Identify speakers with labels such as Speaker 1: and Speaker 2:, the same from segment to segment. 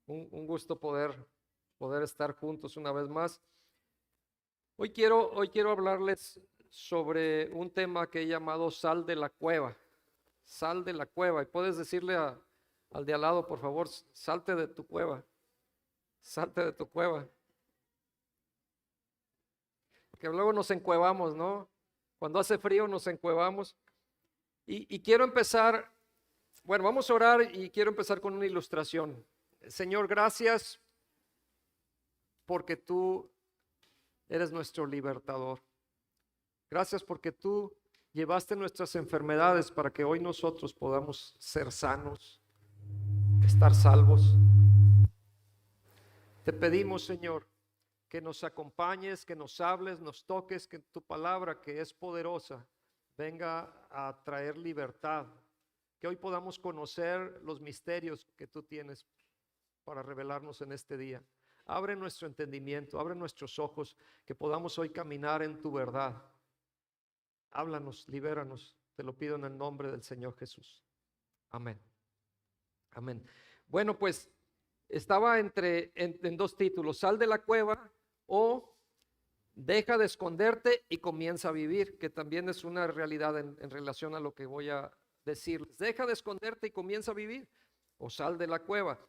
Speaker 1: Un gusto poder estar juntos una vez más. Hoy quiero hablarles sobre un tema que he llamado sal de la cueva. Sal de la cueva. Y puedes decirle al de al lado, por favor, salte de tu cueva. Salte de tu cueva. Que luego nos encuevamos, ¿no? Cuando hace frío nos encuevamos. Y quiero empezar, bueno, vamos a orar y quiero empezar con una ilustración. Señor, gracias porque tú eres nuestro libertador. Gracias porque tú llevaste nuestras enfermedades para que hoy nosotros podamos ser sanos, estar salvos. Te pedimos, Señor, que nos acompañes, que nos hables, nos toques, que tu palabra, que es poderosa, venga a traer libertad. Que hoy podamos conocer los misterios que tú tienes para revelarnos en este día. Abre nuestro entendimiento, abre nuestros ojos, que podamos hoy caminar en tu verdad. Háblanos, libéranos, te lo pido en el nombre del Señor Jesús. Amén. Amén. Bueno, pues estaba en dos títulos: sal de la cueva o deja de esconderte y comienza a vivir, que también es una realidad en relación a lo que voy a decirles. Deja de esconderte y comienza a vivir, o sal de la cueva.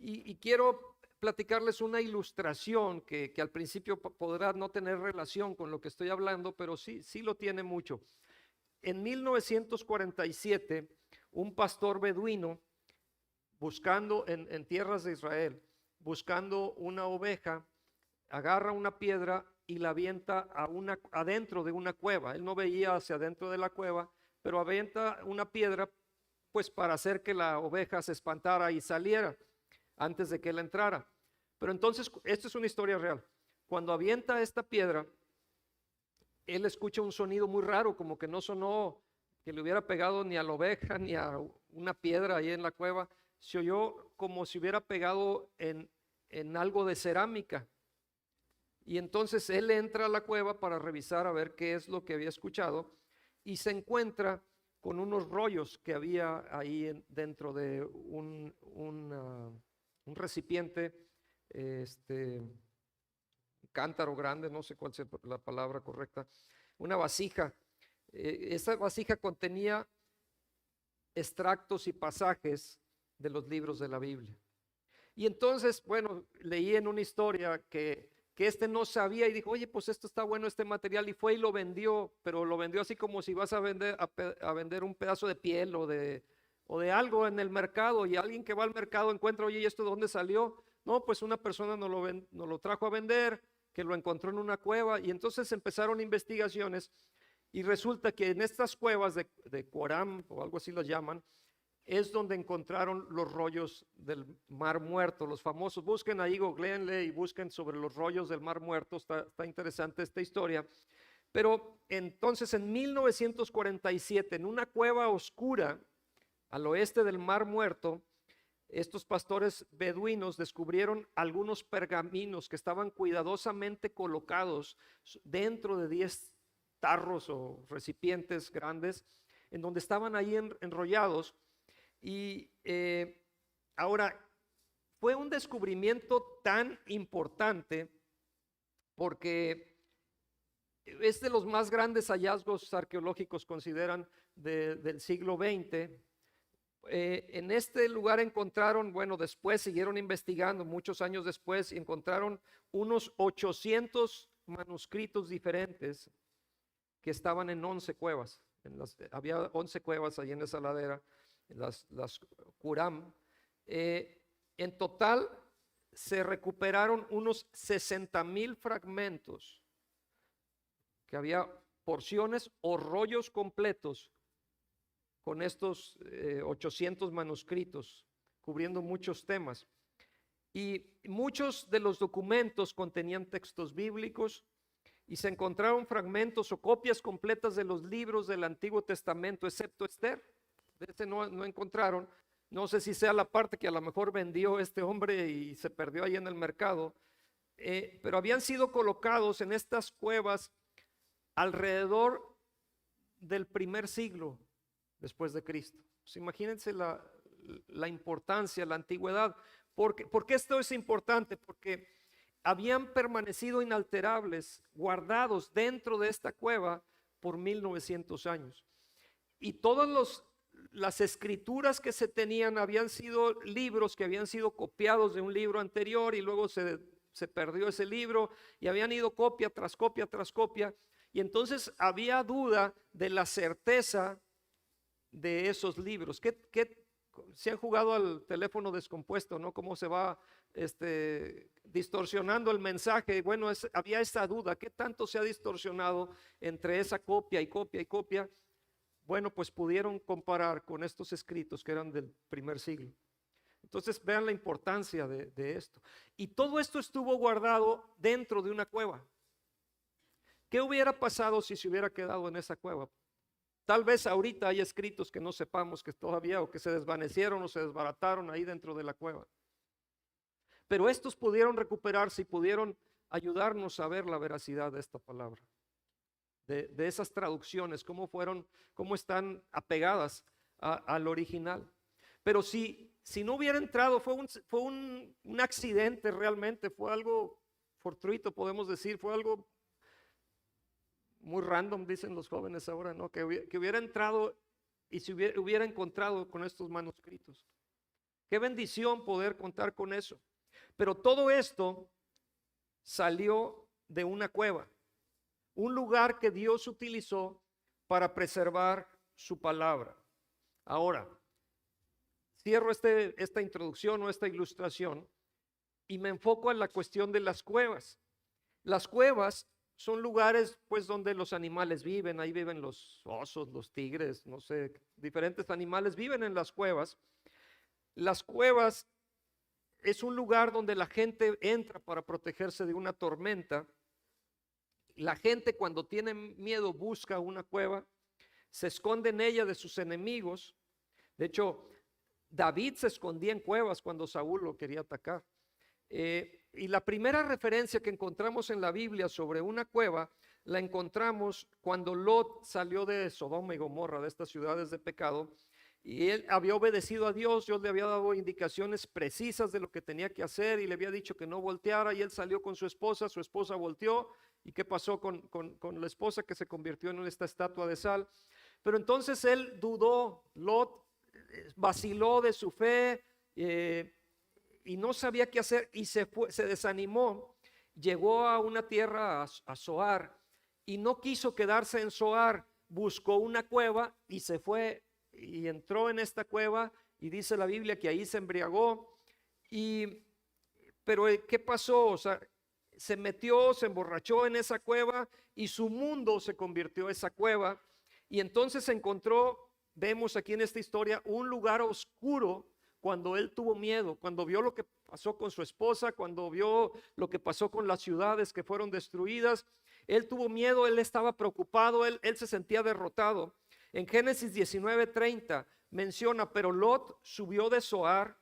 Speaker 1: Y quiero platicarles una ilustración que al principio podrá no tener relación con lo que estoy hablando, pero sí lo tiene mucho. En 1947, un pastor beduino buscando en tierras de Israel, buscando una oveja, agarra una piedra y la avienta adentro de una cueva. Él no veía hacia adentro de la cueva, pero avienta una piedra pues para hacer que la oveja se espantara y saliera antes de que él entrara. Pero entonces, esta es una historia real. Cuando avienta esta piedra, él escucha un sonido muy raro, como que no sonó que le hubiera pegado ni a la oveja ni a una piedra ahí en la cueva. Se oyó como si hubiera pegado en algo de cerámica. Y entonces él entra a la cueva para revisar a ver qué es lo que había escuchado y se encuentra con unos rollos que había ahí dentro de un recipiente, un cántaro grande, no sé cuál sea la palabra correcta, una vasija. Esa vasija contenía extractos y pasajes de los libros de la Biblia. Y entonces, bueno, leí en una historia que este no sabía y dijo, oye, pues esto está bueno, este material, y fue y lo vendió, pero lo vendió así como si vas a vender un pedazo de piel o de algo en el mercado, y alguien que va al mercado encuentra, oye, ¿y esto de dónde salió? No, pues una persona nos lo trajo a vender, que lo encontró en una cueva, y entonces empezaron investigaciones, y resulta que en estas cuevas de Qumran, o algo así lo llaman, es donde encontraron los rollos del Mar Muerto, los famosos. Busquen ahí, googleenle y busquen sobre los rollos del Mar Muerto. Está interesante esta historia. Pero entonces en 1947, en una cueva oscura al oeste del Mar Muerto, estos pastores beduinos descubrieron algunos pergaminos que estaban cuidadosamente colocados dentro de 10 tarros o recipientes grandes, en donde estaban ahí enrollados. Y ahora, fue un descubrimiento tan importante porque es de los más grandes hallazgos arqueológicos, consideran, del siglo XX. En este lugar encontraron, bueno, después siguieron investigando, muchos años después, y encontraron unos 800 manuscritos diferentes que estaban en 11 cuevas. Había 11 cuevas ahí en esa ladera, las Qumran. En total se recuperaron unos 60,000 fragmentos, que había porciones o rollos completos con estos 800 manuscritos, cubriendo muchos temas. Y muchos de los documentos contenían textos bíblicos, y se encontraron fragmentos o copias completas de los libros del Antiguo Testamento, excepto Esther. De este no encontraron. No sé si sea la parte que a lo mejor vendió este hombre y se perdió ahí en el mercado, pero habían sido colocados en estas cuevas alrededor del primer siglo después de Cristo. Pues imagínense la importancia, la antigüedad. ¿Por qué esto es importante? Porque habían permanecido inalterables, guardados dentro de esta cueva por 1900 años. Y todas las escrituras que se tenían habían sido libros que habían sido copiados de un libro anterior y luego se perdió ese libro y habían ido copia tras copia tras copia. Y entonces había duda de la certeza de esos libros. Se han jugado al teléfono descompuesto, ¿no? Cómo se va distorsionando el mensaje. Bueno, había esa duda. ¿Qué tanto se ha distorsionado entre esa copia y copia y copia? Bueno, pues pudieron comparar con estos escritos que eran del primer siglo. Entonces vean la importancia de esto. Y todo esto estuvo guardado dentro de una cueva. ¿Qué hubiera pasado si se hubiera quedado en esa cueva? Tal vez ahorita hay escritos que no sepamos que todavía o que se desvanecieron o se desbarataron ahí dentro de la cueva. Pero estos pudieron recuperarse y pudieron ayudarnos a ver la veracidad de esta palabra. De esas traducciones, cómo están apegadas al original. Pero si no hubiera entrado, fue un accidente realmente, fue algo fortuito, podemos decir, fue algo muy random, dicen los jóvenes ahora, ¿no? Que hubiera entrado y se hubiera encontrado con estos manuscritos. Qué bendición poder contar con eso. Pero todo esto salió de una cueva, un lugar que Dios utilizó para preservar su palabra. Ahora, cierro esta introducción o esta ilustración y me enfoco en la cuestión de las cuevas. Las cuevas son lugares pues donde los animales viven, ahí viven los osos, los tigres, no sé, diferentes animales viven en las cuevas. Las cuevas es un lugar donde la gente entra para protegerse de una tormenta. La gente cuando tiene miedo busca una cueva, se esconde en ella de sus enemigos. De hecho, David se escondía en cuevas cuando Saúl lo quería atacar. Y la primera referencia que encontramos en la Biblia sobre una cueva la encontramos cuando Lot salió de Sodoma y Gomorra, de estas ciudades de pecado, y él había obedecido a Dios. Dios le había dado indicaciones precisas de lo que tenía que hacer y le había dicho que no volteara, y él salió con su esposa volteó. ¿Y qué pasó con la esposa? Que se convirtió en esta estatua de sal. Pero entonces él dudó, Lot vaciló de su fe y no sabía qué hacer y se desanimó. Llegó a una tierra, a Zoar, y no quiso quedarse en Zoar, buscó una cueva y se fue y entró en esta cueva, y dice la Biblia que ahí se embriagó. Pero ¿qué pasó? O sea, se metió, se emborrachó en esa cueva y su mundo se convirtió en esa cueva, y entonces encontró, vemos aquí en esta historia, un lugar oscuro cuando él tuvo miedo, cuando vio lo que pasó con su esposa, cuando vio lo que pasó con las ciudades que fueron destruidas. Él tuvo miedo, él estaba preocupado, él se sentía derrotado. En Génesis 19:30 menciona: pero Lot subió de Zoar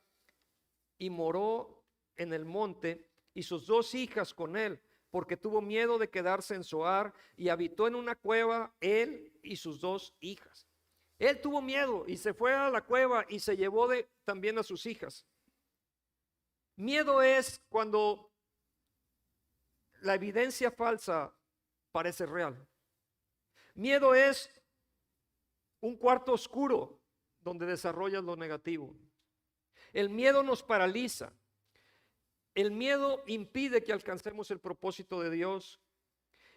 Speaker 1: y moró en el monte, y sus 2 hijas con él, porque tuvo miedo de quedarse en Zoar, y habitó en una cueva él y sus 2 hijas. Él tuvo miedo y se fue a la cueva y se llevó también a sus hijas. Miedo es cuando la evidencia falsa parece real. Miedo es un cuarto oscuro donde desarrollas lo negativo. El miedo nos paraliza. El miedo impide que alcancemos el propósito de Dios.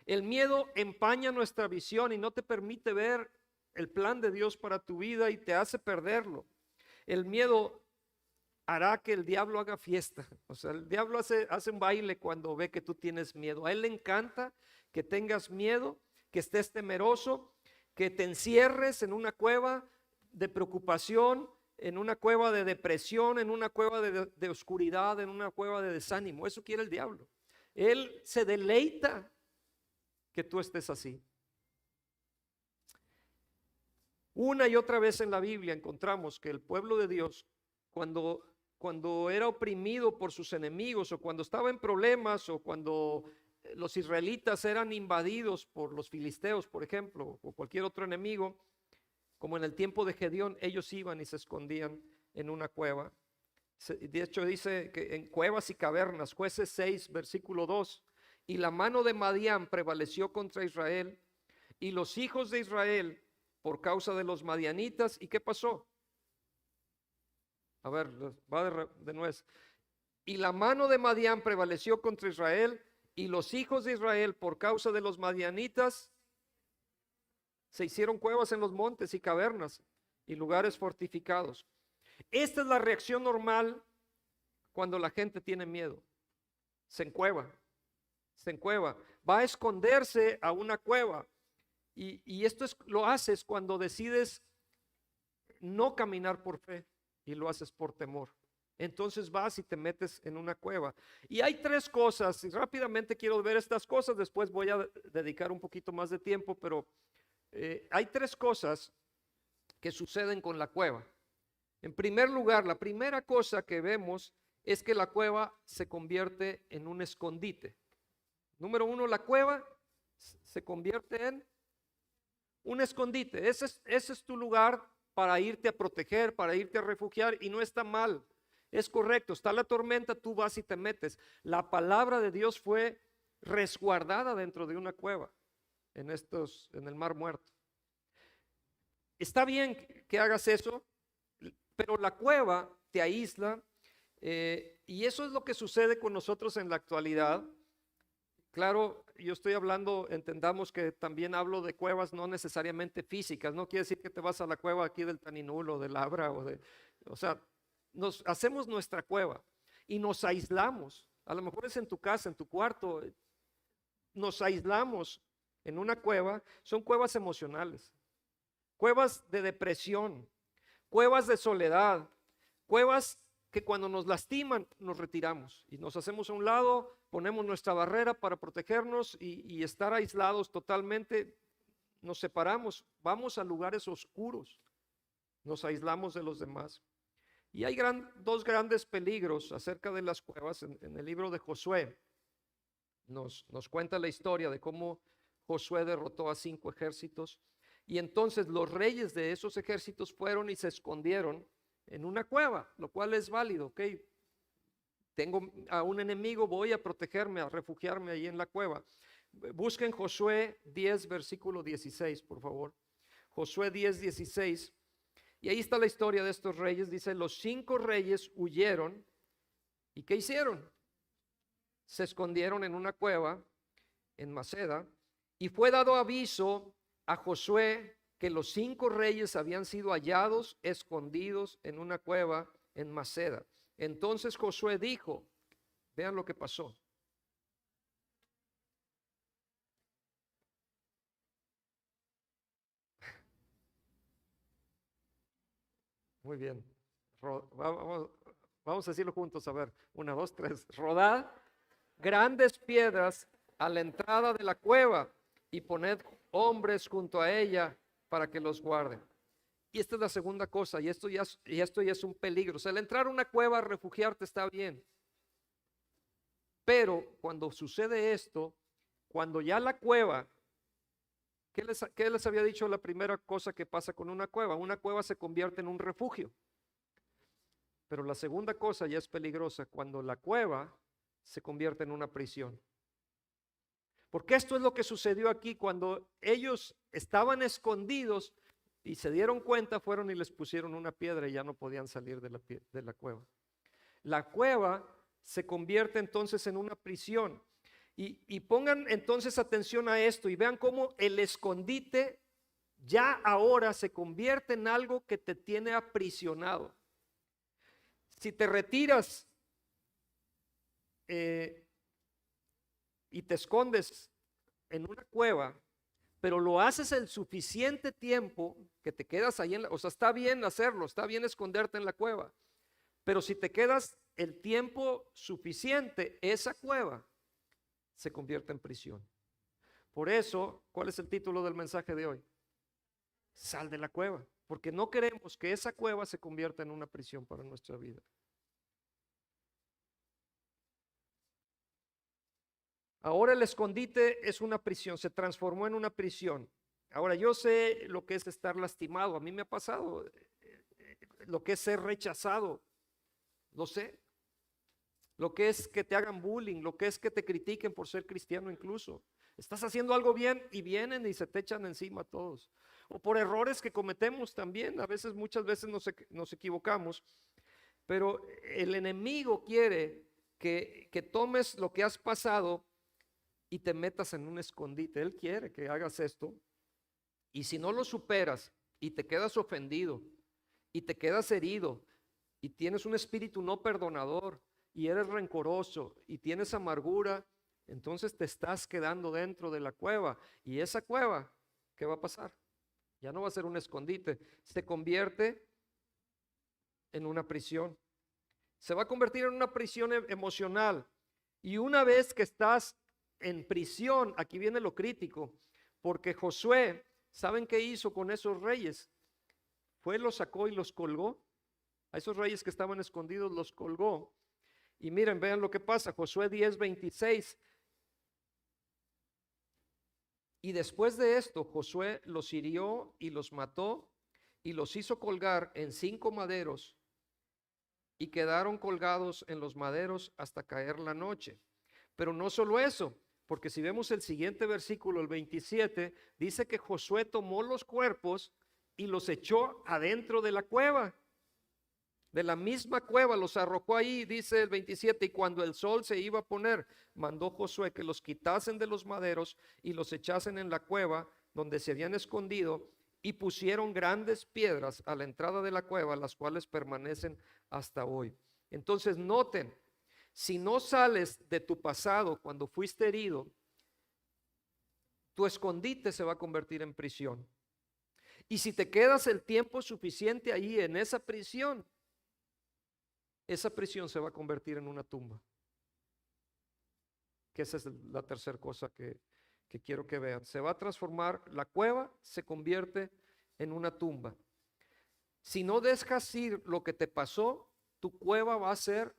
Speaker 1: El miedo empaña nuestra visión y no te permite ver el plan de Dios para tu vida y te hace perderlo. El miedo hará que el diablo haga fiesta. O sea, el diablo hace un baile cuando ve que tú tienes miedo. A él le encanta que tengas miedo, que estés temeroso, que te encierres en una cueva de preocupación, en una cueva de depresión, en una cueva de oscuridad, en una cueva de desánimo. Eso quiere el diablo. Él se deleita que tú estés así. Una y otra vez en la Biblia encontramos que el pueblo de Dios, cuando era oprimido por sus enemigos, o cuando estaba en problemas, o cuando los israelitas eran invadidos por los filisteos, por ejemplo, o cualquier otro enemigo, como en el tiempo de Gedeón, ellos iban y se escondían en una cueva. De hecho dice que en cuevas y cavernas, Jueces 6, versículo 2, y la mano de Madián prevaleció contra Israel y los hijos de Israel por causa de los madianitas. ¿Y qué pasó? A ver, va de nuez. Y la mano de Madián prevaleció contra Israel y los hijos de Israel por causa de los madianitas se hicieron cuevas en los montes y cavernas y lugares fortificados. Esta es la reacción normal cuando la gente tiene miedo. Se encueva, va a esconderse a una cueva. Y esto lo haces cuando decides no caminar por fe y lo haces por temor. Entonces vas y te metes en una cueva. Y hay tres cosas, y rápidamente quiero ver estas cosas, después voy a dedicar un poquito más de tiempo, pero hay tres cosas que suceden con la cueva. En primer lugar, la primera cosa que vemos es que la cueva se convierte en un escondite. Número uno, la cueva se convierte en un escondite. Ese es tu lugar para irte a proteger, para irte a refugiar, y no está mal, es correcto. Está la tormenta, tú vas y te metes. La palabra de Dios fue resguardada dentro de una cueva en el Mar Muerto. Está bien que hagas eso, pero la cueva te aísla, y eso es lo que sucede con nosotros en la actualidad. Claro, yo estoy hablando, entendamos que también hablo de cuevas no necesariamente físicas. No quiere decir que te vas a la cueva aquí del Taninul o del Abra o sea, nos hacemos nuestra cueva y nos aislamos. A lo mejor es en tu casa, en tu cuarto, nos aislamos en una cueva. Son cuevas emocionales, cuevas de depresión, cuevas de soledad, cuevas que cuando nos lastiman nos retiramos y nos hacemos a un lado, ponemos nuestra barrera para protegernos y estar aislados totalmente. Nos separamos, vamos a lugares oscuros, nos aislamos de los demás. Y hay dos grandes peligros acerca de las cuevas. En el libro de Josué nos cuenta la historia de cómo Josué derrotó a 5 ejércitos, y entonces los reyes de esos ejércitos fueron y se escondieron en una cueva, lo cual es válido. Ok, tengo a un enemigo, voy a protegerme, a refugiarme ahí en la cueva. Busquen Josué 10, versículo 16, por favor. Josué 10, 16. Y ahí está la historia de estos reyes. Dice, los 5 reyes huyeron. ¿Y qué hicieron? Se escondieron en una cueva en Maceda, y fue dado aviso a Josué que los 5 reyes habían sido hallados escondidos en una cueva en Maceda. Entonces Josué dijo, vean lo que pasó. Muy bien. Vamos a decirlo juntos, a ver. 1, 2, 3. Rodad grandes piedras a la entrada de la cueva y poned hombres junto a ella para que los guarden. Y esta es la segunda cosa, y esto ya es un peligro. O sea, el entrar a una cueva a refugiarte está bien, pero cuando sucede esto, cuando ya la cueva, ¿qué les había dicho la primera cosa que pasa con una cueva? Una cueva se convierte en un refugio. Pero la segunda cosa ya es peligrosa, cuando la cueva se convierte en una prisión. Porque esto es lo que sucedió aquí. Cuando ellos estaban escondidos y se dieron cuenta, fueron y les pusieron una piedra y ya no podían salir de la cueva. La cueva se convierte entonces en una prisión. Y pongan entonces atención a esto y vean cómo el escondite ya ahora se convierte en algo que te tiene aprisionado. Si te retiras y te escondes en una cueva, pero lo haces el suficiente tiempo que te quedas ahí, o sea, está bien hacerlo, está bien esconderte en la cueva, pero si te quedas el tiempo suficiente, esa cueva se convierte en prisión. Por eso, ¿cuál es el título del mensaje de hoy? Sal de la cueva, porque no queremos que esa cueva se convierta en una prisión para nuestra vida. Ahora el escondite es una prisión, se transformó en una prisión. Ahora yo sé lo que es estar lastimado, a mí me ha pasado lo que es ser rechazado, lo sé. Lo que es que te hagan bullying, lo que es que te critiquen por ser cristiano incluso. Estás haciendo algo bien y vienen y se te echan encima todos. O por errores que cometemos también. A veces, muchas veces nos equivocamos. Pero el enemigo quiere que tomes lo que has pasado y te metas en un escondite. Él quiere que hagas esto. Y si no lo superas y te quedas ofendido y te quedas herido y tienes un espíritu no perdonador y eres rencoroso y tienes amargura, entonces te estás quedando dentro de la cueva. Y esa cueva, ¿qué va a pasar? Ya no va a ser un escondite, se convierte en una prisión. Se va a convertir en una prisión emocional. Y una vez que estás en prisión, aquí viene lo crítico, porque Josué, ¿saben qué hizo con esos reyes? Fue, los sacó y los colgó. A esos reyes que estaban escondidos los colgó. Y miren, vean lo que pasa, Josué 10:26. Y después de esto, Josué los hirió y los mató y los hizo colgar en 5 maderos y quedaron colgados en los maderos hasta caer la noche. Pero no solo eso, porque si vemos el siguiente versículo, el 27, dice que Josué tomó los cuerpos y los echó adentro de la cueva. De la misma cueva los arrojó ahí, dice el 27, y cuando el sol se iba a poner, mandó Josué que los quitasen de los maderos y los echasen en la cueva donde se habían escondido, y pusieron grandes piedras a la entrada de la cueva, las cuales permanecen hasta hoy. Entonces noten, si no sales de tu pasado cuando fuiste herido, tu escondite se va a convertir en prisión. Y si te quedas el tiempo suficiente ahí en esa prisión se va a convertir en una tumba. Que esa es la tercera cosa que quiero que vean. Se va a transformar, la cueva se convierte en una tumba. Si no dejas ir lo que te pasó, tu cueva va a ser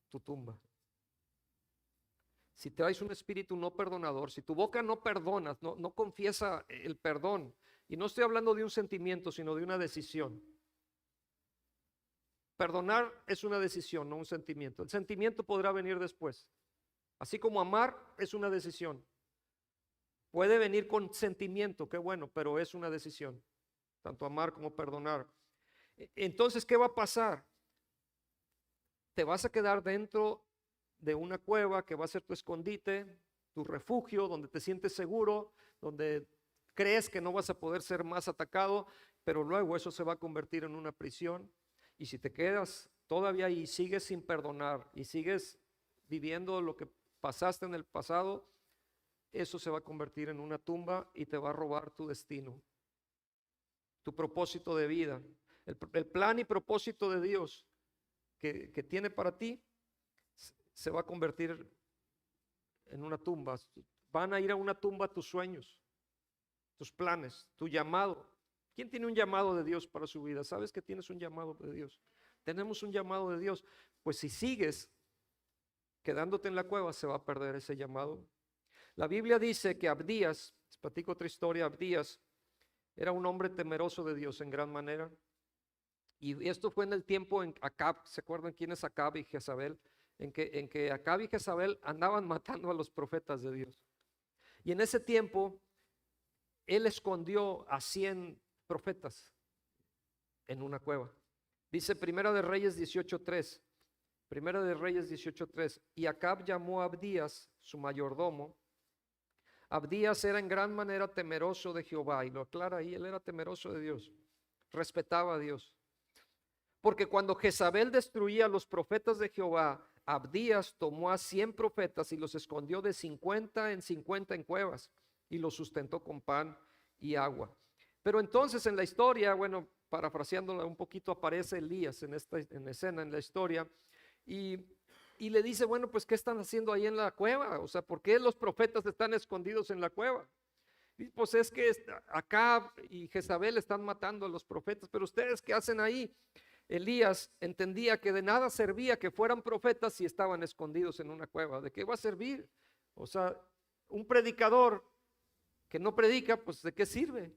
Speaker 1: tu tumba. Si traes un espíritu no perdonador, si tu boca no perdonas, no confiesa el perdón, y no estoy hablando de un sentimiento, sino de una decisión. Perdonar es una decisión, no un sentimiento. El sentimiento podrá venir después. Así como amar es una decisión. Puede venir con sentimiento, qué bueno, pero es una decisión. Tanto amar como perdonar. Entonces, ¿qué va a pasar? Te vas a quedar dentro de una cueva que va a ser tu escondite, tu refugio, donde te sientes seguro, donde crees que no vas a poder ser más atacado, pero luego eso se va a convertir en una prisión. Y si te quedas todavía y sigues sin perdonar y sigues viviendo lo que pasaste en el pasado, eso se va a convertir en una tumba y te va a robar tu destino, tu propósito de vida. El plan y propósito de Dios que tiene para ti se va a convertir en una tumba. Van a ir a una tumba tus sueños, tus planes, tu llamado. ¿Quién tiene un llamado de Dios para su vida? ¿Sabes que tienes un llamado de Dios? Tenemos un llamado de Dios. Pues si sigues quedándote en la cueva, se va a perder ese llamado. La Biblia dice que Abdías, les platico otra historia, Abdías era un hombre temeroso de Dios en gran manera. Y esto fue en el tiempo en Acab. ¿Se acuerdan quién es Acab y Jezabel? En que Acab y Jezabel andaban matando a los profetas de Dios. Y en ese tiempo, él escondió a 100 profetas en una cueva. Dice Primera de Reyes 18:3. Primera de Reyes 18:3. Y Acab llamó a Abdías, su mayordomo. Abdías era en gran manera temeroso de Jehová, y lo aclara ahí, él era temeroso de Dios, respetaba a Dios. Porque cuando Jezabel destruía a los profetas de Jehová, Abdías tomó a 100 profetas y los escondió de 50 en 50 en cuevas y los sustentó con pan y agua. Pero entonces en la historia, bueno, parafraseándola un poquito, aparece Elías en escena en la historia y le dice, bueno, pues ¿qué están haciendo ahí en la cueva? O sea, ¿por qué los profetas están escondidos en la cueva? Y pues es que Acab y Jezabel están matando a los profetas, pero ustedes ¿qué hacen ahí? Elías entendía que de nada servía que fueran profetas si estaban escondidos en una cueva. ¿De qué va a servir? O sea, un predicador que no predica, pues ¿de qué sirve?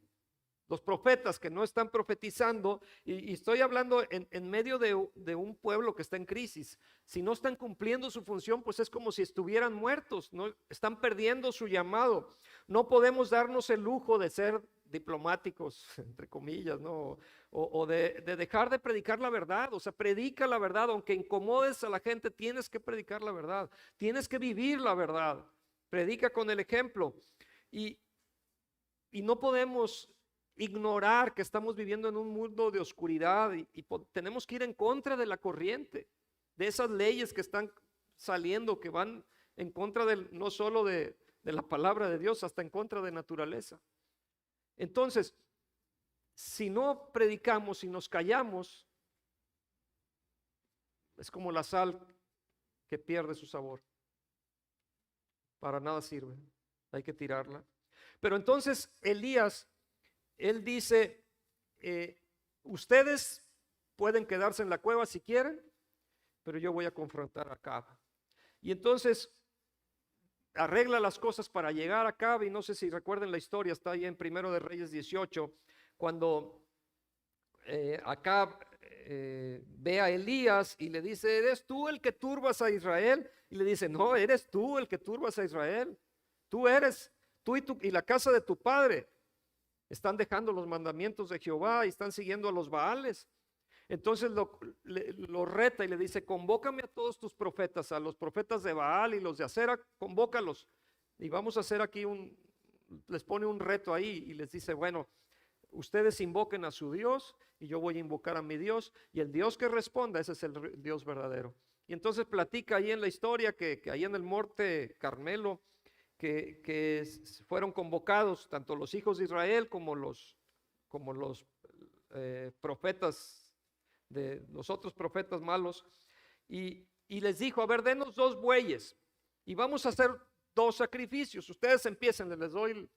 Speaker 1: los profetas que no están profetizando, y estoy hablando en medio de un pueblo que está en crisis. Si no están cumpliendo su función, pues es como si estuvieran muertos, ¿no? Están perdiendo su llamado. No podemos darnos el lujo de ser diplomáticos, entre comillas, ¿no? O de dejar de predicar la verdad. O sea, predica la verdad, aunque incomodes a la gente, tienes que predicar la verdad, tienes que vivir la verdad. Predica con el ejemplo. Y, y no podemos ignorar que estamos viviendo en un mundo de oscuridad y tenemos que ir en contra de la corriente, de esas leyes que están saliendo, que van en contra no solo de la palabra de Dios, hasta en contra de naturaleza. Entonces, si no predicamos, si nos callamos, es como la sal que pierde su sabor. Para nada sirve, hay que tirarla. Pero entonces Elías, él dice, ustedes pueden quedarse en la cueva si quieren, pero yo voy a confrontar a Acab. Y entonces arregla las cosas para llegar a Acab, y no sé si recuerden la historia, está ahí en Primero de Reyes 18, cuando Acab ve a Elías y le dice, ¿eres tú el que turbas a Israel? Y le dice, no, eres tú el que turbas a Israel. Tú eres, y la casa de tu padre están dejando los mandamientos de Jehová y están siguiendo a los Baales. Entonces lo reta y le dice, convócame a todos tus profetas, a los profetas de Baal y los de Acera, convócalos. Y vamos a hacer aquí les pone un reto ahí y les dice, bueno, ustedes invoquen a su Dios y yo voy a invocar a mi Dios, y el Dios que responda, ese es el Dios verdadero. Y entonces platica ahí en la historia que ahí en el monte Carmelo, que fueron convocados tanto los hijos de Israel como los profetas de los otros profetas malos, y les dijo, a ver, denos 2 bueyes y vamos a hacer 2 sacrificios, ustedes empiecen, les doy,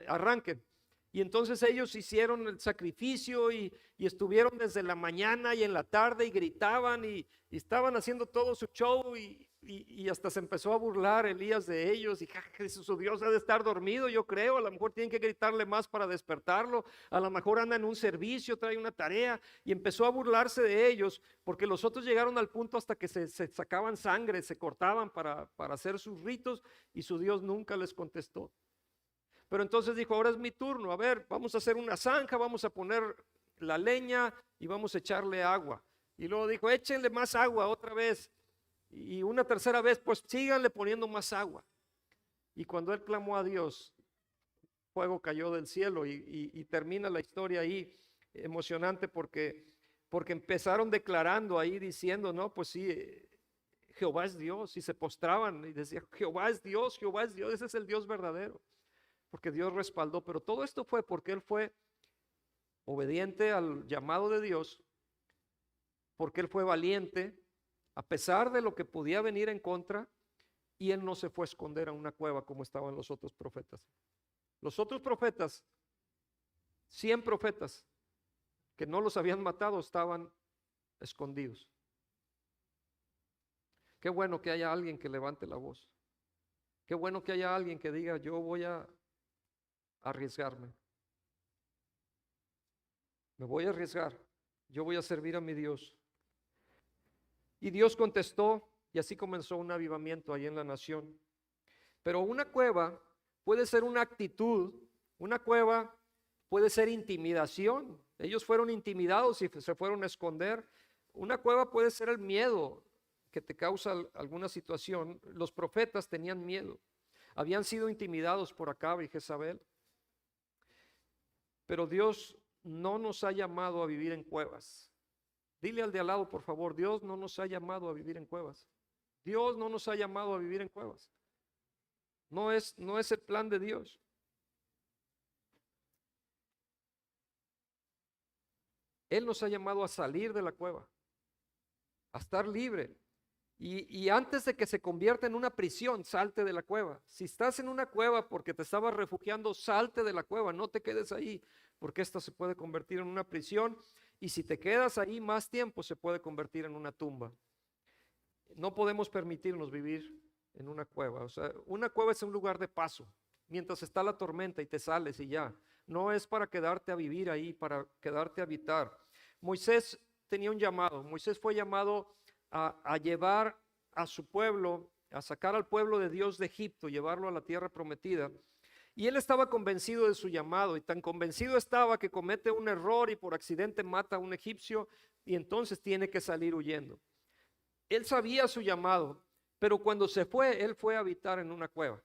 Speaker 1: arranquen. Y entonces ellos hicieron el sacrificio y estuvieron desde la mañana y en la tarde y gritaban y estaban haciendo todo su show y hasta se empezó a burlar Elías de ellos y su Dios ha de estar dormido, yo creo, a lo mejor tienen que gritarle más para despertarlo, a lo mejor anda en un servicio, trae una tarea, y empezó a burlarse de ellos porque los otros llegaron al punto hasta que se sacaban sangre, se cortaban para hacer sus ritos, y su Dios nunca les contestó. Pero entonces dijo, ahora es mi turno, a ver, vamos a hacer una zanja, vamos a poner la leña y vamos a echarle agua. Y luego dijo, échenle más agua otra vez. Y una tercera vez, pues síganle poniendo más agua. Y cuando él clamó a Dios, fuego cayó del cielo, y termina la historia ahí emocionante porque empezaron declarando ahí diciendo, no, pues sí, Jehová es Dios, y se postraban y decían, Jehová es Dios, ese es el Dios verdadero. Porque Dios respaldó, pero todo esto fue porque él fue obediente al llamado de Dios, porque él fue valiente, a pesar de lo que podía venir en contra, y él no se fue a esconder a una cueva como estaban los otros profetas. Los otros profetas, 100 profetas que no los habían matado, estaban escondidos. Qué bueno que haya alguien que levante la voz. Qué bueno que haya alguien que diga, yo voy a arriesgarme. Me voy a arriesgar. Yo voy a servir a mi Dios. Y Dios contestó, y así comenzó un avivamiento ahí en la nación. Pero una cueva puede ser una actitud, una cueva puede ser intimidación. Ellos fueron intimidados y se fueron a esconder. Una cueva puede ser el miedo que te causa alguna situación. Los profetas tenían miedo. Habían sido intimidados por Acab y Jezabel. Pero Dios no nos ha llamado a vivir en cuevas. Dile al de al lado, por favor, Dios no nos ha llamado a vivir en cuevas. Dios no nos ha llamado a vivir en cuevas. No es el plan de Dios. Él nos ha llamado a salir de la cueva, a estar libre. Y antes de que se convierta en una prisión, salte de la cueva. Si estás en una cueva porque te estabas refugiando, salte de la cueva, no te quedes ahí, porque esta se puede convertir en una prisión, y si te quedas ahí más tiempo se puede convertir en una tumba. No podemos permitirnos vivir en una cueva. O sea, una cueva es un lugar de paso, mientras está la tormenta y te sales y ya. no es para quedarte a vivir ahí, para quedarte a habitar. Moisés tenía un llamado. Moisés fue llamado a llevar a su pueblo, a sacar al pueblo de Dios de Egipto, llevarlo a la tierra prometida. Y él estaba convencido de su llamado, y tan convencido estaba que comete un error y por accidente mata a un egipcio, y entonces tiene que salir huyendo. Él sabía su llamado, pero cuando se fue, él fue a habitar en una cueva.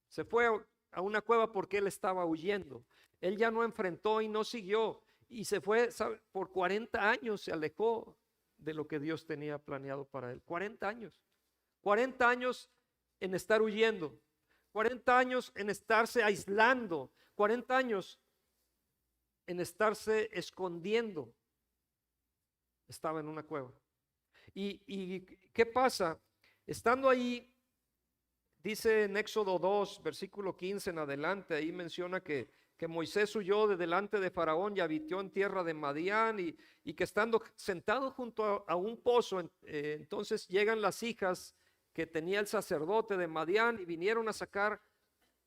Speaker 1: Se fue a una cueva porque él estaba huyendo. Él ya no enfrentó y no siguió, y se fue, ¿sabe? Por 40 años se alejó de lo que Dios tenía planeado para él. 40 años. 40 años en estar huyendo. 40 años en estarse aislando, 40 años en estarse escondiendo. Estaba en una cueva. ¿Y qué pasa? Estando ahí, dice en Éxodo 2, versículo 15 en adelante, ahí menciona que Moisés huyó de delante de Faraón y habitó en tierra de Madián, y que estando sentado junto a un pozo, entonces llegan las hijas que tenía el sacerdote de Madián y vinieron a sacar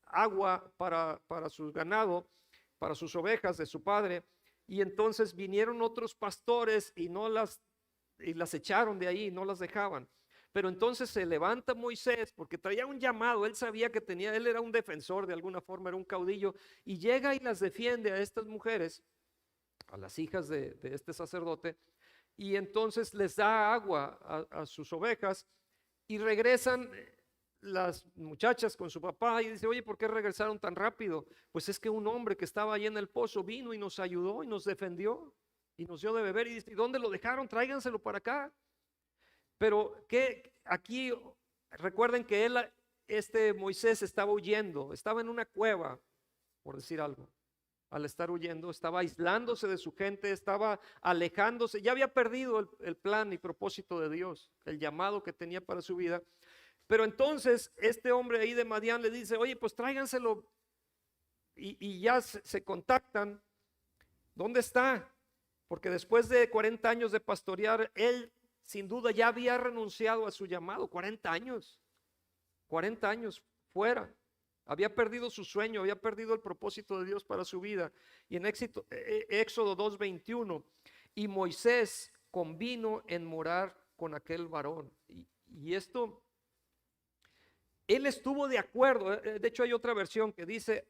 Speaker 1: agua para su ganado, para sus ovejas de su padre. Y entonces vinieron otros pastores y las echaron de ahí, no las dejaban. Pero entonces se levanta Moisés porque traía un llamado, él sabía que él era un defensor de alguna forma, era un caudillo, y llega y las defiende a estas mujeres, a las hijas de este sacerdote, y entonces les da agua a sus ovejas. Y regresan las muchachas con su papá y dice: oye, ¿por qué regresaron tan rápido? Pues es que un hombre que estaba ahí en el pozo vino y nos ayudó y nos defendió y nos dio de beber. Y dice: ¿y dónde lo dejaron? Tráiganselo para acá. Pero que aquí recuerden que Moisés estaba huyendo, estaba en una cueva, por decir algo. Al estar huyendo, estaba aislándose de su gente, estaba alejándose, ya había perdido el plan y propósito de Dios, el llamado que tenía para su vida. Pero entonces este hombre ahí de Madián le dice: oye, pues tráiganselo, y ya se contactan. ¿Dónde está? Porque después de 40 años de pastorear, él sin duda ya había renunciado a su llamado. 40 años fuera. Había perdido su sueño, había perdido el propósito de Dios para su vida. Y en Éxodo 2:21, y Moisés convino en morar con aquel varón. Y esto, él estuvo de acuerdo. De hecho hay otra versión que dice,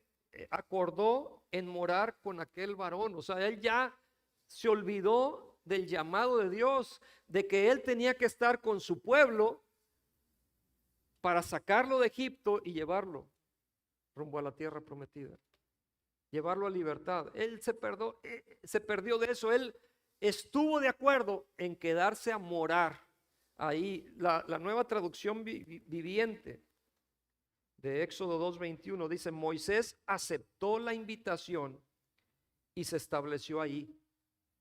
Speaker 1: acordó en morar con aquel varón. O sea, él ya se olvidó del llamado de Dios, de que él tenía que estar con su pueblo para sacarlo de Egipto y llevarlo rumbo a la tierra prometida, llevarlo a libertad. Él se perdió de eso. Él estuvo de acuerdo en quedarse a morar ahí. La nueva traducción viviente de Éxodo 2:21 dice: Moisés aceptó la invitación y se estableció ahí.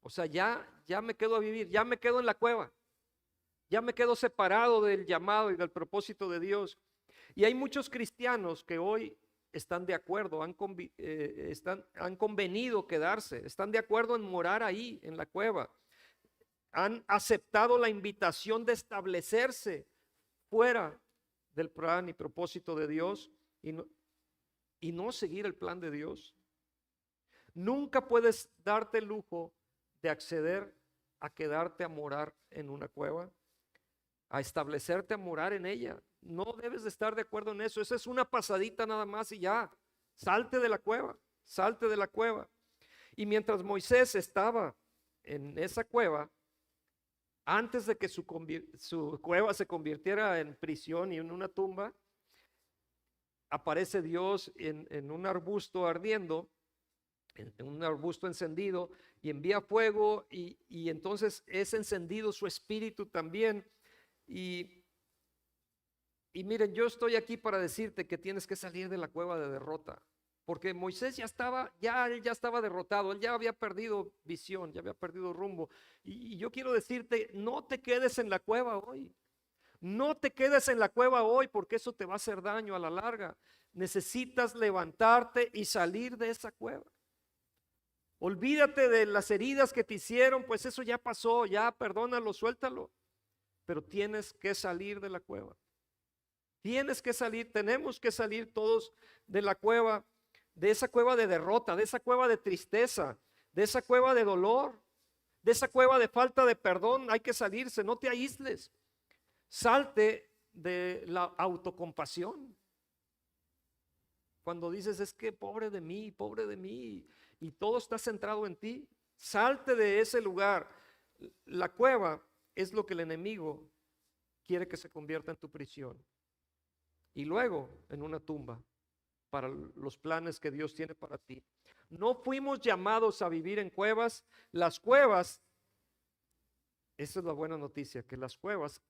Speaker 1: O sea, ya me quedo a vivir, ya me quedo en la cueva, ya me quedo separado del llamado y del propósito de Dios. Y hay muchos cristianos que hoy están de acuerdo, han convenido quedarse, están de acuerdo en morar ahí en la cueva, han aceptado la invitación de establecerse fuera del plan y propósito de Dios y no seguir el plan de Dios. Nunca puedes darte el lujo de acceder a quedarte a morar en una cueva, a establecerte a morar en ella. No debes de estar de acuerdo en eso. Esa es una pasadita nada más y ya. Salte de la cueva, salte de la cueva. Y mientras Moisés estaba en esa cueva, antes de que su cueva se convirtiera en prisión y en una tumba, aparece Dios en un arbusto ardiendo, en un arbusto encendido, y envía fuego, y entonces es encendido su espíritu también. Y miren, yo estoy aquí para decirte que tienes que salir de la cueva de derrota, porque Moisés él ya estaba derrotado, él ya había perdido visión, ya había perdido rumbo. Y yo quiero decirte, no te quedes en la cueva hoy. No te quedes en la cueva hoy, porque eso te va a hacer daño a la larga. Necesitas levantarte y salir de esa cueva. Olvídate de las heridas que te hicieron, pues eso ya pasó, ya perdónalo, suéltalo. Pero tienes que salir de la cueva. Tienes que salir, tenemos que salir todos de la cueva, de esa cueva de derrota, de esa cueva de tristeza, de esa cueva de dolor, de esa cueva de falta de perdón. Hay que salirse, no te aísles. Salte de la autocompasión. Cuando dices, es que pobre de mí, y todo está centrado en ti, salte de ese lugar. La cueva es lo que el enemigo quiere que se convierta en tu prisión, y luego en una tumba para los planes que Dios tiene para ti. No fuimos llamados a vivir en cuevas. Las cuevas, esa es la buena noticia, que las cuevas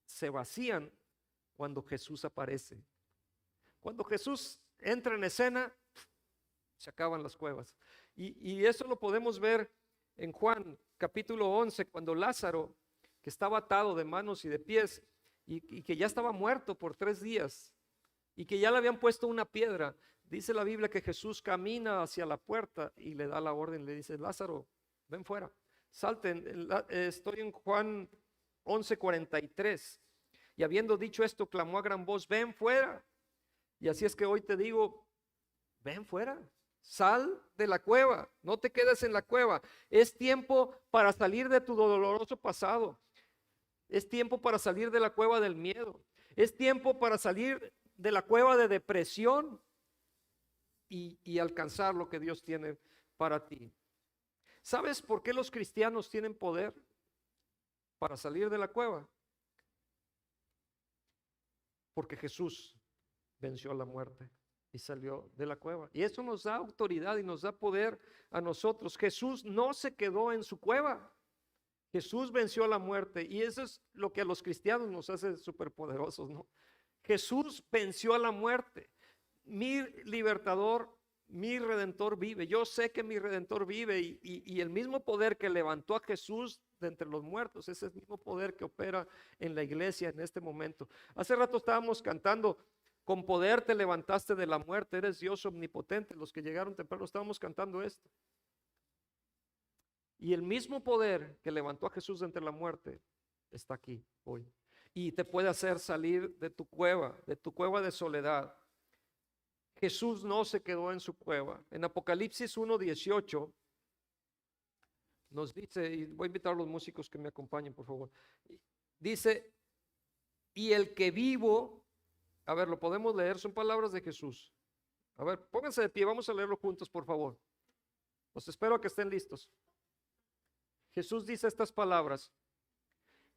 Speaker 1: se vacían cuando Jesús aparece. Cuando Jesús entra en escena, se acaban las cuevas. Y eso lo podemos ver en Juan capítulo 11, cuando Lázaro, que estaba atado de manos y de pies, y que ya estaba muerto por 3 días, y que ya le habían puesto una piedra. Dice la Biblia que Jesús camina hacia la puerta y le da la orden, le dice, Lázaro, ven fuera, salten. Estoy en Juan 11:43. Y habiendo dicho esto, clamó a gran voz, ven fuera. Y así es que hoy te digo, ven fuera, sal de la cueva, no te quedes en la cueva. Es tiempo para salir de tu doloroso pasado. Es tiempo para salir de la cueva del miedo. Es tiempo para salir de la cueva de depresión y alcanzar lo que Dios tiene para ti. ¿Sabes por qué los cristianos tienen poder para salir de la cueva? Porque Jesús venció a la muerte y salió de la cueva. Y eso nos da autoridad y nos da poder a nosotros. Jesús no se quedó en su cueva. Jesús venció a la muerte, y eso es lo que a los cristianos nos hace superpoderosos, ¿no? Jesús venció a la muerte. Mi libertador, mi redentor vive. Yo sé que mi redentor vive, y el mismo poder que levantó a Jesús de entre los muertos es el mismo poder que opera en la iglesia en este momento. Hace rato estábamos cantando, con poder te levantaste de la muerte, eres Dios omnipotente. Los que llegaron temprano estábamos cantando esto. Y el mismo poder que levantó a Jesús de entre la muerte está aquí hoy, y te puede hacer salir de tu cueva de soledad. Jesús no se quedó en su cueva. En Apocalipsis 1:18 nos dice, y voy a invitar a los músicos que me acompañen, por favor. Dice, y el que vivo, a ver, lo podemos leer, son palabras de Jesús. A ver, pónganse de pie, vamos a leerlo juntos, por favor. Los espero a que estén listos. Jesús dice estas palabras: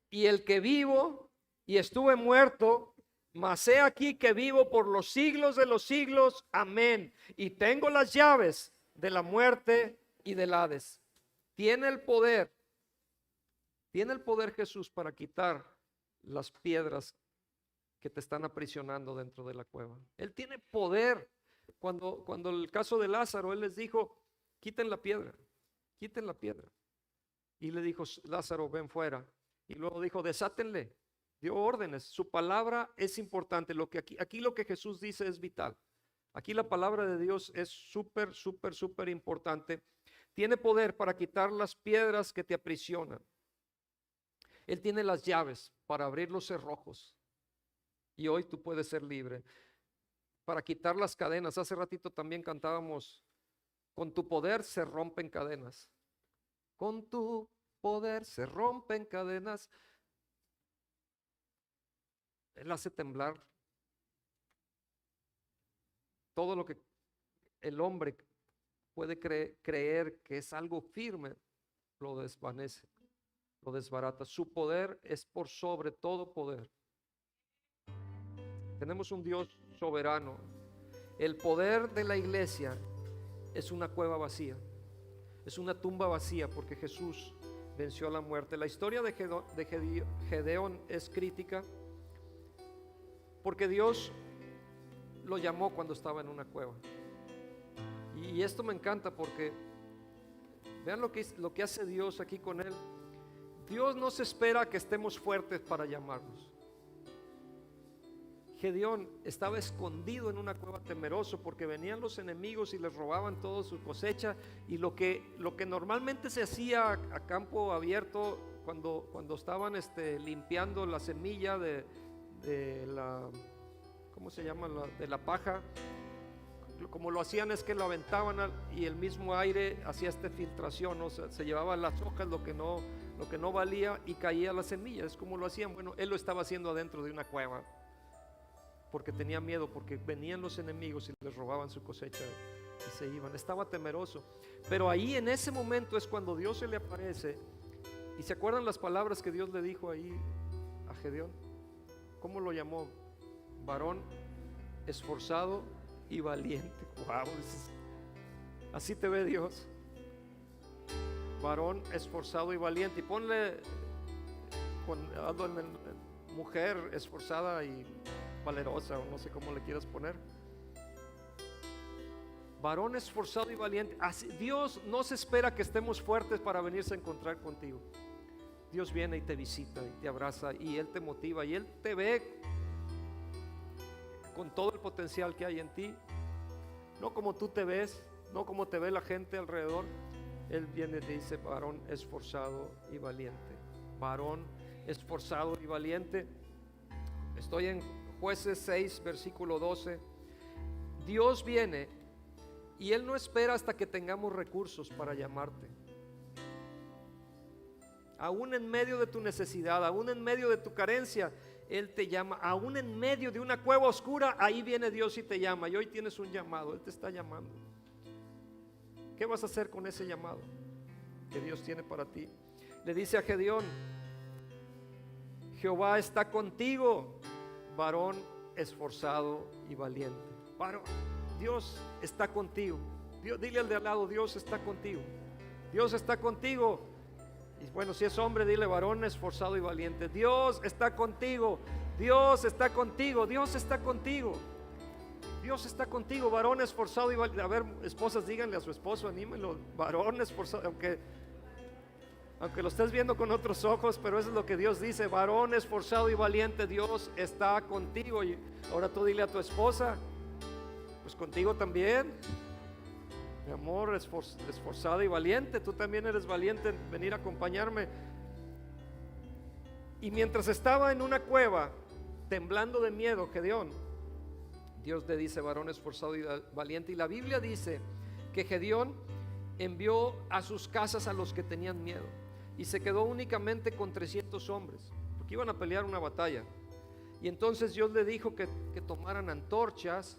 Speaker 1: y el que vivo y estuve muerto, mas he aquí que vivo por los siglos de los siglos, amén, y tengo las llaves de la muerte y del Hades. Tiene el poder Jesús para quitar las piedras que te están aprisionando dentro de la cueva. Él tiene poder. Cuando el caso de Lázaro, Él les dijo, quiten la piedra. Y le dijo, Lázaro, ven fuera. Y luego dijo, desátenle. Dio órdenes. Su palabra es importante. Aquí lo que Jesús dice es vital. Aquí la palabra de Dios es súper importante. Tiene poder para quitar las piedras que te aprisionan. Él tiene las llaves para abrir los cerrojos. Y hoy tú puedes ser libre. Para quitar las cadenas. Hace ratito también cantábamos, con tu poder se rompen cadenas. Con tu poder se rompen cadenas. Él hace temblar todo lo que el hombre puede creer que es algo firme, lo desvanece, lo desbarata. Su poder es por sobre todo poder. Tenemos un Dios soberano. El poder de la iglesia es una cueva vacía, es una tumba vacía, porque Jesús venció a la muerte. La historia de Gedeón es crítica, porque Dios lo llamó cuando estaba en una cueva. Y esto me encanta, porque vean lo que hace Dios aquí con él. Dios no se espera a que estemos fuertes para llamarnos. Gedeón estaba escondido en una cueva temeroso, porque venían los enemigos y les robaban toda su cosecha. Y lo que normalmente se hacía a campo abierto, cuando estaban limpiando la semilla de la, ¿cómo se llama? De la paja, como lo hacían es que lo aventaban y el mismo aire hacía esta filtración, ¿no? Se llevaban las hojas, lo que no valía, y caía la semilla. Es como lo hacían. Bueno, él lo estaba haciendo adentro de una cueva porque tenía miedo, porque venían los enemigos y les robaban su cosecha y se iban. Estaba temeroso. Pero ahí en ese momento es cuando Dios se le aparece. ¿Y se acuerdan las palabras que Dios le dijo ahí a Gedeón? ¿Cómo lo llamó? Varón esforzado y valiente. Wow, así te ve Dios. Varón esforzado y valiente. Y ponle mujer esforzada y valerosa, o no sé cómo le quieras poner. Varón esforzado y valiente. Así, Dios no se espera que estemos fuertes para venirse a encontrar contigo. Dios viene y te visita y te abraza y Él te motiva y Él te ve con todo el potencial que hay en ti, no como tú te ves, no como te ve la gente alrededor. Él viene y te dice: varón esforzado y valiente. Varón esforzado y valiente. Estoy en Jueces 6, versículo 12. Dios viene y Él no espera hasta que tengamos recursos para llamarte. Aún en medio de tu necesidad, aún en medio de tu carencia, Él te llama. Aún en medio de una cueva oscura, ahí viene Dios y te llama. Y hoy tienes un llamado, Él te está llamando. ¿Qué vas a hacer con ese llamado que Dios tiene para ti? Le dice a Gedeón: Jehová está contigo, varón esforzado y valiente. Varón, Dios está contigo. Dile al de al lado: Dios está contigo. Dios está contigo. Y bueno, si es hombre, dile: varón esforzado y valiente. Dios está contigo. Dios está contigo. Dios está contigo. Dios está contigo, varón esforzado y valiente. A ver, esposas, díganle a su esposo, anímenlo: varón esforzado. Aunque lo estés viendo con otros ojos, pero eso es lo que Dios dice: varón esforzado y valiente, Dios está contigo. Y ahora tú dile a tu esposa: pues contigo también, mi amor, esforzado y valiente. Tú también eres valiente en venir a acompañarme. Y mientras estaba en una cueva, temblando de miedo, Gedeón, Dios le dice: varón esforzado y valiente. Y la Biblia dice que Gedeón envió a sus casas a los que tenían miedo y se quedó únicamente con 300 hombres, porque iban a pelear una batalla. Y entonces Dios le dijo que tomaran antorchas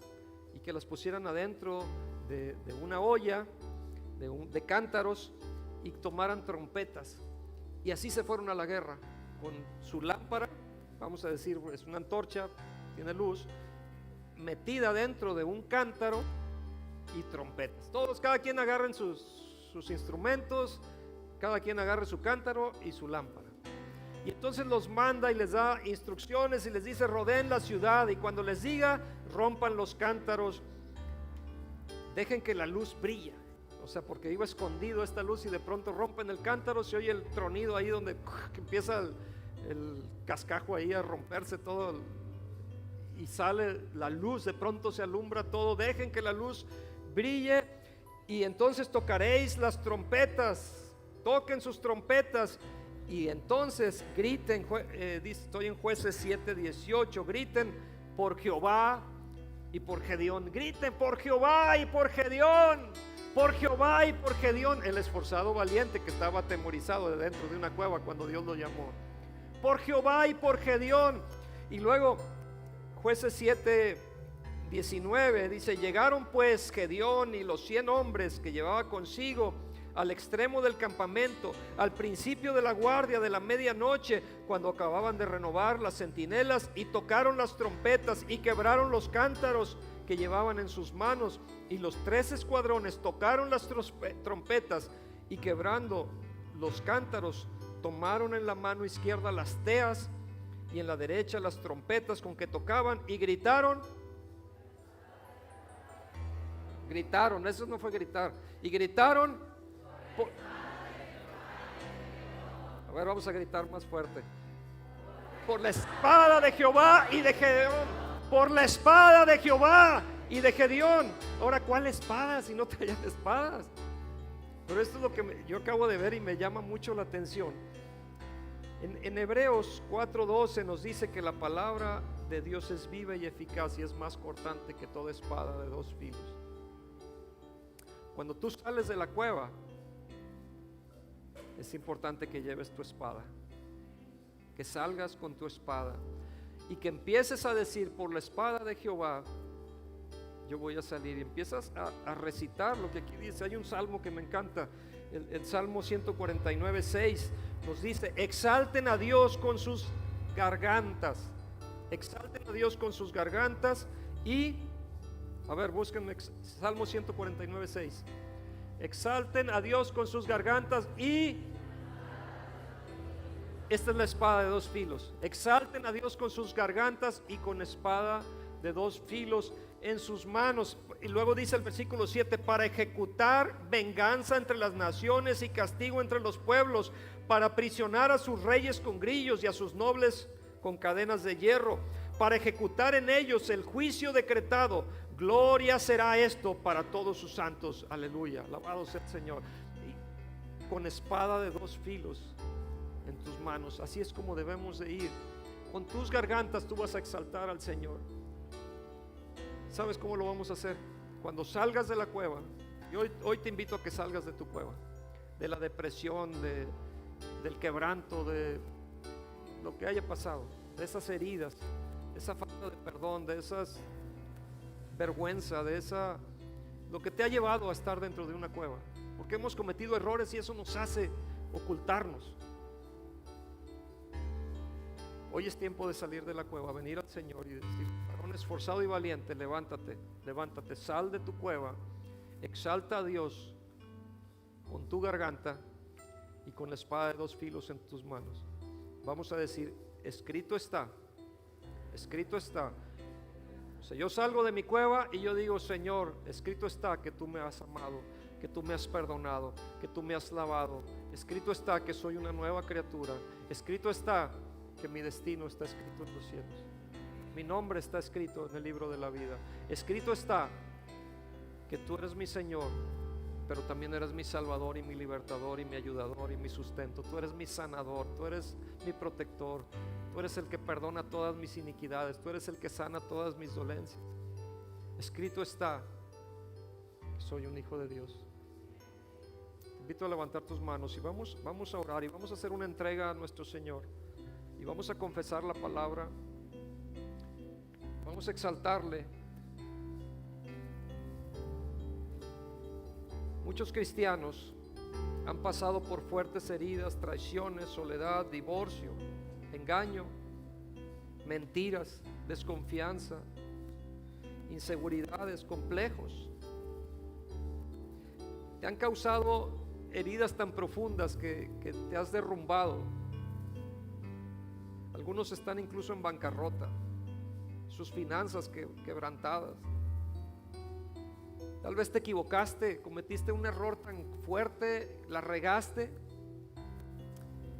Speaker 1: y que las pusieran adentro de una olla, de cántaros, y tomaran trompetas. Y así se fueron a la guerra con su lámpara, vamos a decir, es una antorcha, tiene luz, metida dentro de un cántaro, y trompetas. Todos, cada quien agarren sus instrumentos, cada quien agarre su cántaro y su lámpara. Y entonces los manda y les da instrucciones y les dice: rodeen la ciudad, y cuando les diga, rompan los cántaros, dejen que la luz brilla. O sea, porque iba escondido esta luz y de pronto rompen el cántaro, se oye el tronido ahí donde que empieza el cascajo ahí a romperse todo, y sale la luz, de pronto se alumbra todo. Dejen que la luz brille y entonces tocaréis las trompetas, toquen sus trompetas y entonces griten. Estoy en Jueces 7:18, griten por Jehová y por Gedeón. Griten por Jehová y por Gedeón, por Jehová y por Gedeón, el esforzado valiente que estaba atemorizado de dentro de una cueva cuando Dios lo llamó. Por Jehová y por Gedeón. Y luego Jueces 7:19 dice: llegaron pues Gedeón y los 100 hombres que llevaba consigo al extremo del campamento, al principio de la guardia de la medianoche, cuando acababan de renovar las centinelas, y tocaron las trompetas y quebraron los cántaros que llevaban en sus manos. Y los 3 escuadrones tocaron las trompetas, y quebrando los cántaros, tomaron en la mano izquierda las teas y en la derecha las trompetas con que tocaban, y gritaron, eso no fue gritar, y gritaron a ver, vamos a gritar más fuerte: por la espada de Jehová y de Gedeón, por la espada de Jehová y de Gedeón. Ahora, ¿cuál espada si no traían espadas? Pero esto es lo que yo acabo de ver y me llama mucho la atención. En Hebreos 4:12 nos dice que la palabra de Dios es viva y eficaz y es más cortante que toda espada de 2 filos. Cuando tú sales de la cueva, es importante que lleves tu espada, que salgas con tu espada y que empieces a decir: por la espada de Jehová yo voy a salir. Y empiezas a recitar lo que aquí dice. Hay un salmo que me encanta, el Salmo 149:6 nos dice: exalten a Dios con sus gargantas, exalten a Dios con sus gargantas. Y a ver, búsquenme Salmo 149:6. Exalten a Dios con sus gargantas y esta es la espada de dos filos. Exalten a Dios con sus gargantas y con espada de dos filos en sus manos. Y luego dice el versículo 7: para ejecutar venganza entre las naciones y castigo entre los pueblos, para aprisionar a sus reyes con grillos y a sus nobles con cadenas de hierro, para ejecutar en ellos el juicio decretado. Gloria será esto para todos sus santos. Aleluya, alabado sea el Señor. Y con espada de dos filos en tus manos. Así es como debemos de ir. Con tus gargantas tú vas a exaltar al Señor. ¿Sabes cómo lo vamos a hacer? Cuando salgas de la cueva. Y hoy te invito a que salgas de tu cueva, de la depresión, del quebranto, de lo que haya pasado, de esas heridas, de esa falta de perdón, de esas vergüenza, de esa, lo que te ha llevado a estar dentro de una cueva, porque hemos cometido errores y eso nos hace ocultarnos. Hoy es tiempo de salir de la cueva, venir al Señor y decir: varón esforzado y valiente, levántate, levántate, sal de tu cueva, exalta a Dios con tu garganta y con la espada de dos filos en tus manos. Vamos a decir: escrito está, escrito está. O sea, yo salgo de mi cueva y yo digo: Señor, escrito está que tú me has amado, que tú me has perdonado, que tú me has lavado. Escrito está que soy una nueva criatura. Escrito está que mi destino está escrito en los cielos. Mi nombre está escrito en el libro de la vida. Escrito está que tú eres mi Señor, pero también eres mi Salvador y mi libertador y mi ayudador y mi sustento. Tú eres mi sanador, tú eres mi protector, tú eres el que perdona todas mis iniquidades, tú eres el que sana todas mis dolencias. Escrito está que soy un hijo de Dios. Te invito a levantar tus manos y vamos a orar y vamos a hacer una entrega a nuestro Señor y vamos a confesar la palabra, vamos a exaltarle. Muchos cristianos han pasado por fuertes heridas, traiciones, soledad, divorcio, engaño, mentiras, desconfianza, inseguridades, complejos. Te han causado heridas tan profundas que te has derrumbado. Algunos están incluso en bancarrota, sus finanzas quebrantadas. Tal vez te equivocaste, cometiste un error tan fuerte, la regaste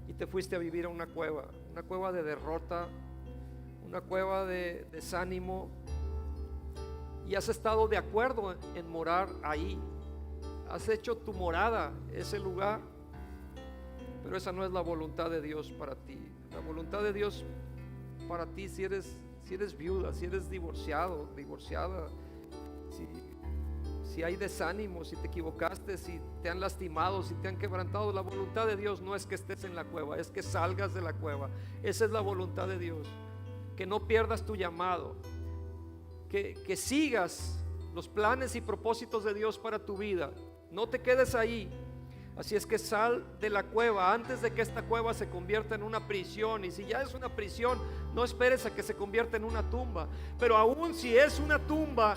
Speaker 1: y te fuiste a vivir a una cueva de derrota, una cueva de desánimo, y has estado de acuerdo en morar ahí. Has hecho tu morada ese lugar, pero esa no es la voluntad de Dios para ti. La voluntad de Dios para ti, si eres viuda, si eres divorciado, divorciada, si hay desánimo, si te equivocaste, si te han lastimado, si te han quebrantado, la voluntad de Dios no es que estés en la cueva, es que salgas de la cueva. Esa es la voluntad de Dios, que no pierdas tu llamado, que sigas los planes y propósitos de Dios para tu vida. No te quedes ahí. Así es que sal de la cueva antes de que esta cueva se convierta en una prisión. Y si ya es una prisión, no esperes a que se convierta en una tumba. Pero aún si es una tumba,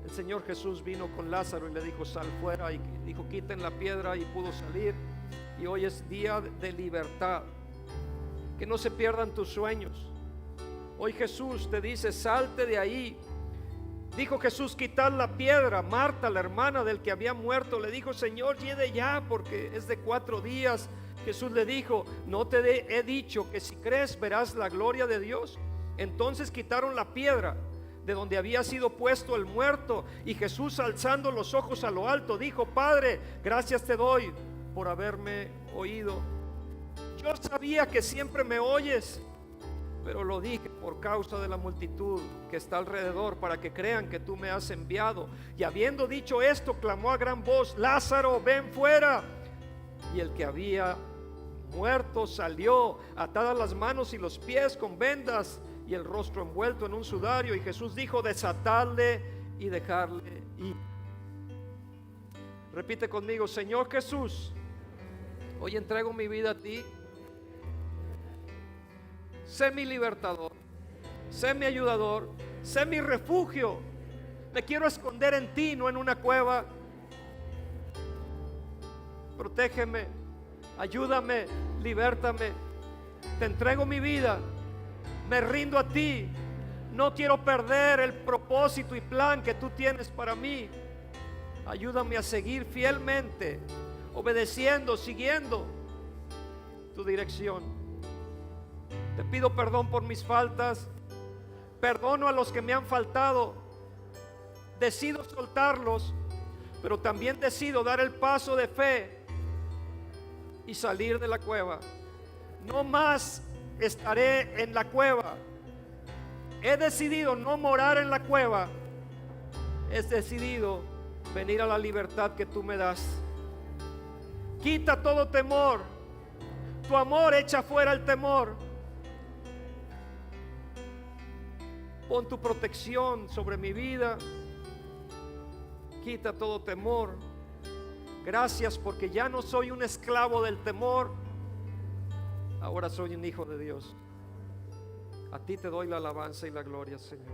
Speaker 1: el Señor Jesús vino con Lázaro y le dijo: sal fuera, y dijo: quiten la piedra, y pudo salir. Y hoy es día de libertad. Que no se pierdan tus sueños. Hoy Jesús te dice: salte de ahí. Dijo Jesús: quitad la piedra. Marta, la hermana del que había muerto, le dijo: Señor, llegue ya, porque es de 4 días. Jesús le dijo: no te he dicho que si crees verás la gloria de Dios. Entonces quitaron la piedra de donde había sido puesto el muerto, y Jesús, alzando los ojos a lo alto, dijo: Padre, gracias te doy por haberme oído. Yo sabía que siempre me oyes, pero lo dije por causa de la multitud que está alrededor, para que crean que tú me has enviado. Y habiendo dicho esto, clamó a gran voz: Lázaro, ven fuera. Y el que había muerto salió, atadas las manos y los pies con vendas y el rostro envuelto en un sudario. Y Jesús dijo: desatadle y dejarle ir. Repite conmigo: Señor Jesús, hoy entrego mi vida a ti. Sé mi libertador, sé mi ayudador, sé mi refugio. Me quiero esconder en ti, no en una cueva. Protégeme, ayúdame, libértame. Te entrego mi vida, me rindo a ti. No quiero perder el propósito y plan que tú tienes para mí. Ayúdame a seguir fielmente, obedeciendo, siguiendo tu dirección. Te pido perdón por mis faltas. Perdono a los que me han faltado. Decido soltarlos, pero también decido dar el paso de fe y salir de la cueva. No más estaré en la cueva. He decidido no morar en la cueva. He decidido venir a la libertad que tú me das. Quita todo temor. Tu amor echa fuera el temor. Pon tu protección sobre mi vida. Quita todo temor. Gracias, porque ya no soy un esclavo del temor. Ahora soy un hijo de Dios. A ti te doy la alabanza y la gloria, Señor.